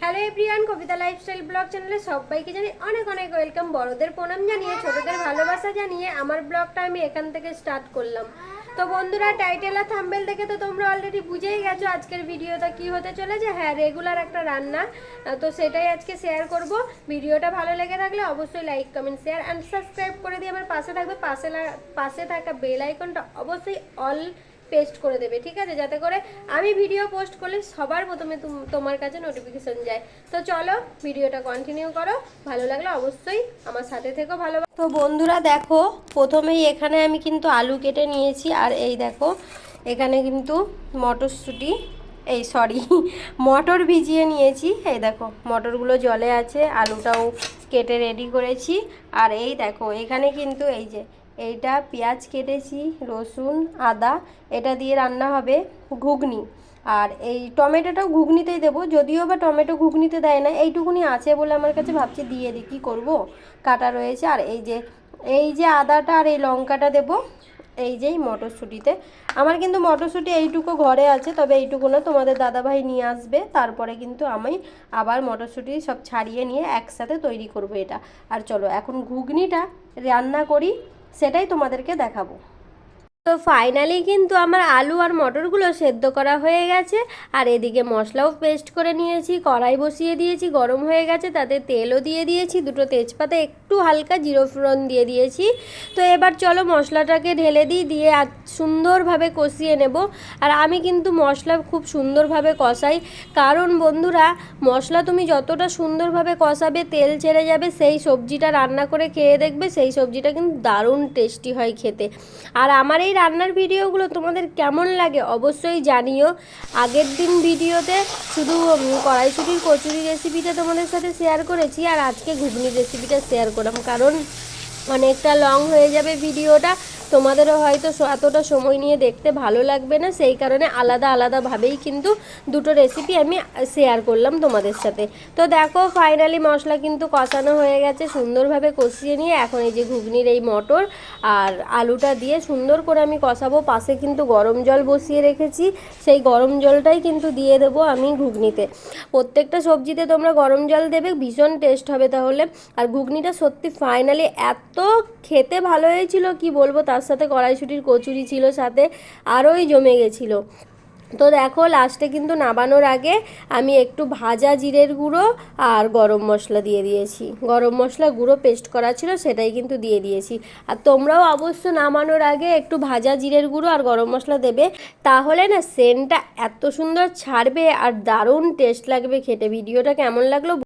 Hello everyone, কবিতা lifestyle blog চ্যানেলে সবাইকে জানাই অনেক অনেক ওয়েলকাম। বড়দের প্রণাম জানিয়ে ছোটদের ভালোবাসা জানিয়ে আমার ব্লগটা আমি এখান থেকে স্টার্ট করলাম। তো বন্ধুরা, টাইটেল আর থাম্বনেল দেখে তো তোমরা অলরেডি বুঝেই গেছো আজকের ভিডিওটা কি হতে চলেছে। হ্যাঁ, রেগুলার একটা রান্না, তো সেটাই আজকে শেয়ার করব। ভিডিওটা ভালো লেগে থাকলে অবশ্যই like comment share and subscribe করে দিয়ে আমার পাশে থাকবে। পাশে থাকা বেল আইকনটা অবশ্যই অল পেস্ট করে দেবে, ঠিক আছে, যাতে করে আমি ভিডিও পোস্ট করলে সবার প্রথমে তোমার কাছে নোটিফিকেশন যায়। তো চলো ভিডিওটা কন্টিনিউ করো, ভালো লাগলে অবশ্যই আমার সাথে থেকো। ভালো তো বন্ধুরা, দেখো প্রথমেই এখানে আমি কিন্তু আলু কেটে নিয়েছি, আর এই দেখো এখানে কিন্তু মটরশুঁটি মটর ভিজিয়ে নিয়েছি। এই দেখো মটরগুলো জলে আছে, আলুটাও কেটে রেডি করেছি। আর এই দেখো এখানে কিন্তু এই যে এইটা পেঁয়াজ কেটেছি, রসুন আদা, এটা দিয়ে রান্না হবে ঘুগনি। আর এই টমেটোটাও ঘুগনিতেই দেবো, যদিও বা টমেটো ঘুগনিতে দেয় না, এইটুকুনি আছে বলে আমার কাছে ভাবছি দিয়ে দিই, কী করবো, কাটা রয়েছে। আর এই যে আদাটা আর এই লঙ্কাটা দেবো এই যেই মটরশুঁটিতে। আমার কিন্তু মটরশুঁটি এইটুকু ঘরে আছে, তবে এইটুকু না, তোমাদের দাদাভাই নিয়ে আসবে, তারপরে কিন্তু আমি আবার মটরশুঁটি সব ছাড়িয়ে নিয়ে একসাথে তৈরি করব এটা। আর চলো এখন ঘুগনিটা রান্না করি, সেটাই তোমাদেরকে দেখাবো। তো ফাইনালি কিন্তু আমার আলু আর মটরগুলো সেদ্ধ করা হয়ে গেছে। আর এদিকে মশলাও পেস্ট করে নিয়েছি, কড়াই বসিয়ে দিয়েছি, গরম হয়ে গেছে, তাতে তেলও দিয়ে দিয়েছি, দুটো তেজপাতা, একটু হালকা জিরো ফোড়ন দিয়ে দিয়েছি। তো এবার চলো মশলাটাকে ঢেলে দিয়ে সুন্দরভাবে কষিয়ে নেব। আর আমি কিন্তু মশলা খুব সুন্দরভাবে কষাই, কারণ বন্ধুরা মশলা তুমি যতটা সুন্দরভাবে কষাবে তেল ছেড়ে যাবে, সেই সবজিটা রান্না করে খেয়ে দেখবে, সেই সবজিটা কিন্তু দারুণ টেস্টি হয় খেতে। আর আমার এই রান্নার ভিডিওগুলো তোমাদের কেমন লাগে অবশ্যই জানিও। আগের দিন ভিডিওতে শুধু কড়াইশুঁটির কচুরি রেসিপিটা তোমাদের সাথে শেয়ার করেছি, আর আজকে ঘুগনির রেসিপিটা শেয়ার করলাম, কারণ অনেকটা লং হয়ে যাবে ভিডিওটা, তোমাদেরও হয়তো এতটা সময় নিয়ে দেখতে ভালো লাগবে না, সেই কারণে আলাদা আলাদাভাবেই কিন্তু দুটো রেসিপি আমি শেয়ার করলাম তোমাদের সাথে। তো দেখো ফাইনালি মশলা কিন্তু কষানো হয়ে গেছে, সুন্দরভাবে কষিয়ে নিয়ে এখন এই যে ঘুগনির এই মটর আর আলুটা দিয়ে সুন্দর করে আমি কষাবো। পাশে কিন্তু গরম জল বসিয়ে রেখেছি, সেই গরম জলটাই কিন্তু দিয়ে দেবো আমি ঘুগনিতে। প্রত্যেকটা সবজিতে তোমরা গরম জল দেবে, ভীষণ টেস্ট হবে তাহলে। আর ঘুগনিটা সত্যি ফাইনালি এত খেতে ভালো হয়েছিল কি বলবো, তার সাথে কড়াইশুঁটির কচুরি ছিল সাথে, আরোই জমে গেছিলো। তো দেখো লাস্টে কিন্তু নামানোর আগে আমি একটু ভাজা জিরের গুঁড়ো আর গরম মশলা দিয়ে দিয়েছি, গরম মশলা গুঁড়ো পেস্ট করা ছিল সেটাই কিন্তু দিয়ে দিয়েছি। আর তোমরাও অবশ্য নামানোর আগে একটু ভাজা জিরের গুঁড়ো আর গরম মশলা দেবে, তাহলে না সেন্টটা এত সুন্দর ছাড়বে আর দারুণ টেস্ট লাগবে খেতে। ভিডিওটা কেমন লাগলো